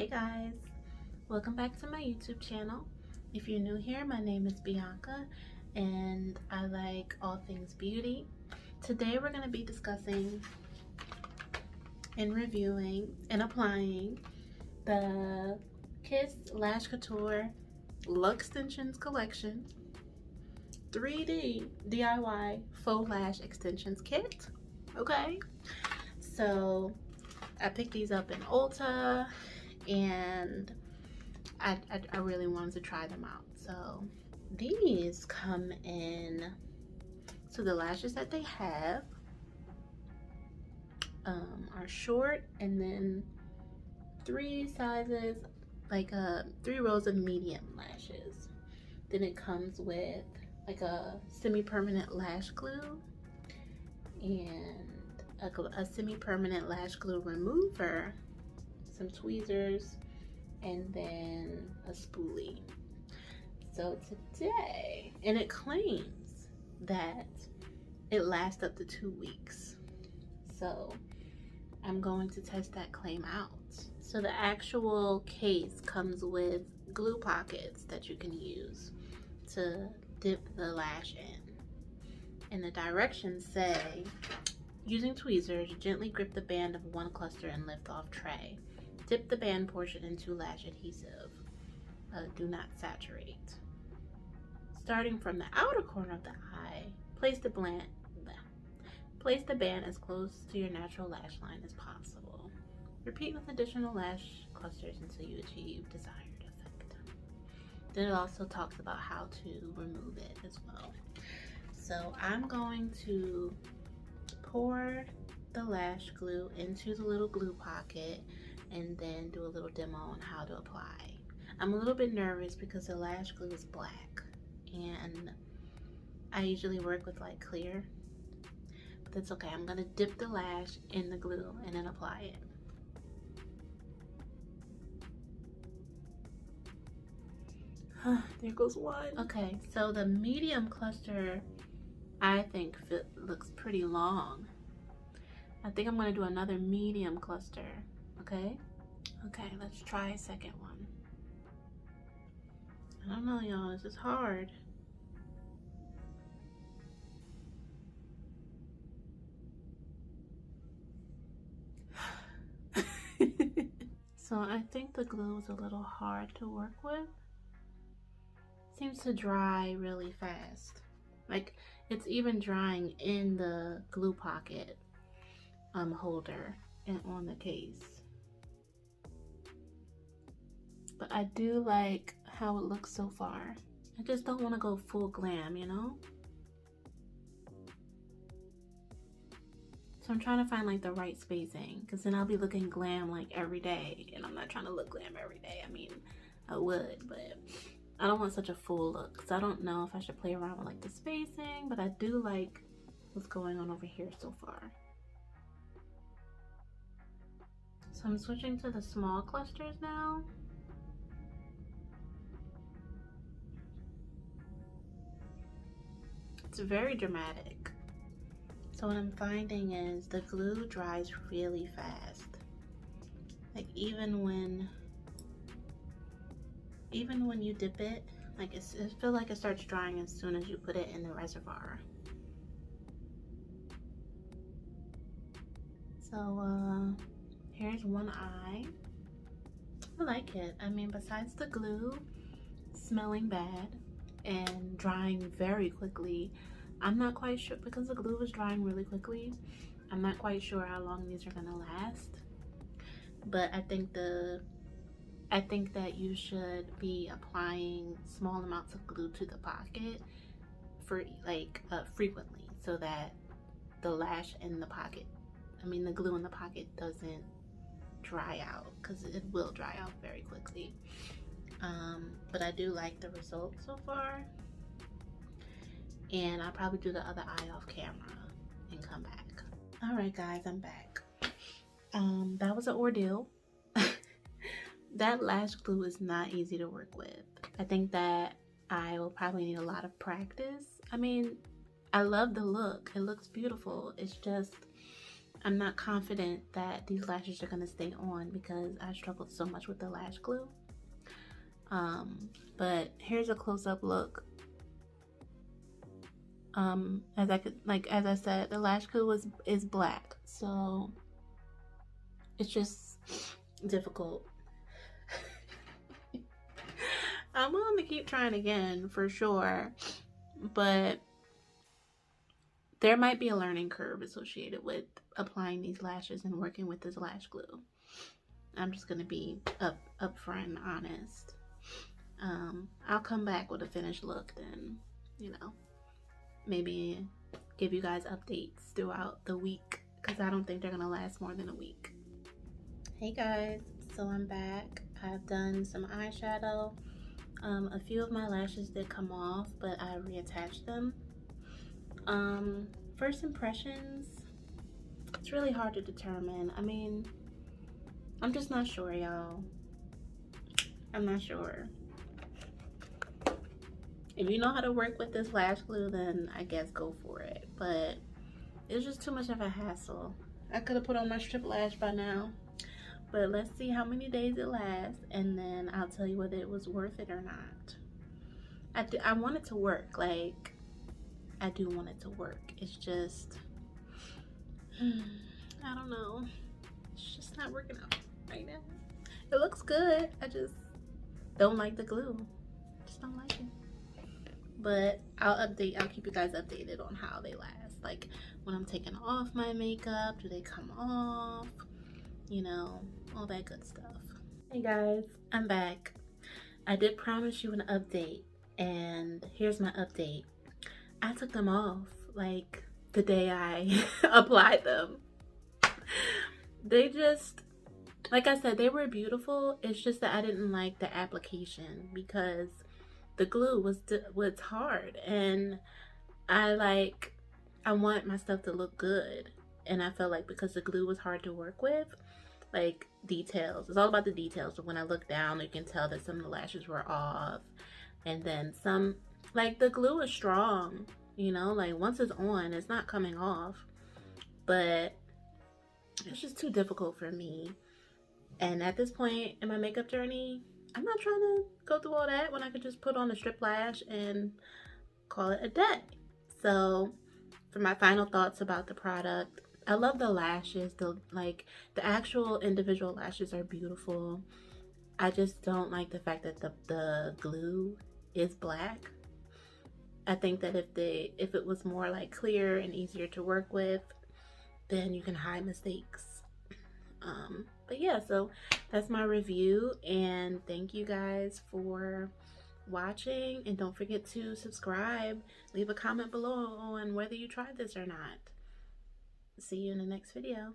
Hey guys, welcome back to my YouTube channel. If you're new here, my name is Bianca and I like all things beauty. Today we're going to be discussing and reviewing and applying the Kiss Lash Couture Luxtensions collection 3D DIY faux lash extensions kit. Okay, so I picked these up in Ulta and I really wanted to try them out. So these come in, so the lashes that they have are short, and then three sizes, like 3 rows of medium lashes. Then it comes with like a semi-permanent lash glue and a semi-permanent lash glue remover, some tweezers, and then a spoolie. So today, and it claims that it lasts up to 2 weeks. So I'm going to test that claim out. So the actual case comes with glue pockets that you can use to dip the lash in. And the directions say, using tweezers, gently grip the band of one cluster and lift off tray. Dip the band portion into lash adhesive. Do not saturate. Starting from the outer corner of the eye, place the band as close to your natural lash line as possible. Repeat with additional lash clusters until you achieve desired effect. Then it also talks about how to remove it as well. So I'm going to pour the lash glue into the little glue pocket and then do a little demo on how to apply. I'm a little bit nervous because the lash glue is black and I usually work with like clear, but that's okay. I'm gonna dip the lash in the glue and then apply it. There goes one. Okay, so the medium cluster I think looks pretty long. I think I'm gonna do another medium cluster. Okay, let's try a second one. I don't know, y'all, this is hard. So I think the glue is a little hard to work with. Seems to dry really fast. Like it's even drying in the glue pocket holder and on the case. But I do like how it looks so far. I just don't want to go full glam, you know? So I'm trying to find like the right spacing, because then I'll be looking glam like every day, and I'm not trying to look glam every day. I mean, I would, but I don't want such a full look, so I don't know if I should play around with like the spacing, but I do like what's going on over here so far. So I'm switching to the small clusters now. It's very dramatic. So what I'm finding is the glue dries really fast. Like even when you dip it, like it feels like it starts drying as soon as you put it in the reservoir. So here's one eye. I like it. I mean, besides the glue smelling bad and drying very quickly, I'm not quite sure, because the glue is drying really quickly, I'm not quite sure how long these are gonna last. But I think that you should be applying small amounts of glue to the pocket for like frequently, so that the lash in the pocket, the glue in the pocket doesn't dry out, because it will dry out very quickly. But I do like the results so far, and I'll probably do the other eye off camera and come back. All right guys, I'm back. That was an ordeal. That lash glue is not easy to work with. I think that I will probably need a lot of practice. I mean, I love the look. It looks beautiful. It's just I'm not confident that these lashes are going to stay on because I struggled so much with the lash glue. But here's a close-up look. As I said, the lash glue is black, so it's just difficult. I'm willing to keep trying again for sure, but there might be a learning curve associated with applying these lashes and working with this lash glue. I'm just gonna be upfront and honest. I'll come back with a finished look, then, you know, maybe give you guys updates throughout the week, because I don't think they're gonna last more than a week. Hey guys, so I'm back. I've done some eyeshadow. A few of my lashes did come off, but I reattached them. First impressions, it's really hard to determine. I mean, I'm just not sure, y'all. I'm not sure. If you know how to work with this lash glue, then I guess go for it. But it's just too much of a hassle. I could have put on my strip lash by now. But let's see how many days it lasts, and then I'll tell you whether it was worth it or not. I want it to work. Like, I do want it to work. It's just, I don't know. It's just not working out right now. It looks good. I just don't like the glue. Just don't like it. But I'll keep you guys updated on how they last. Like, when I'm taking off my makeup, do they come off? You know, all that good stuff. Hey guys, I'm back. I did promise you an update, and here's my update. I took them off like the day I applied them. They just, like I said, they were beautiful. It's just that I didn't like the application because the glue was hard, and I want my stuff to look good, and I felt like because the glue was hard to work with, like details, it's all about the details. But when I look down, you can tell that some of the lashes were off, and then some, like the glue is strong, you know, like once it's on, it's not coming off, but it's just too difficult for me. And at this point in my makeup journey, I'm not trying to go through all that when I could just put on a strip lash and call it a day. So for my final thoughts about the product, I love the lashes. The actual individual lashes are beautiful. I just don't like the fact that the glue is black. I think that if it was more like clear and easier to work with, then you can hide mistakes. But yeah, so that's my review, and thank you guys for watching, and don't forget to subscribe. Leave a comment below on whether you tried this or not. See you in the next video.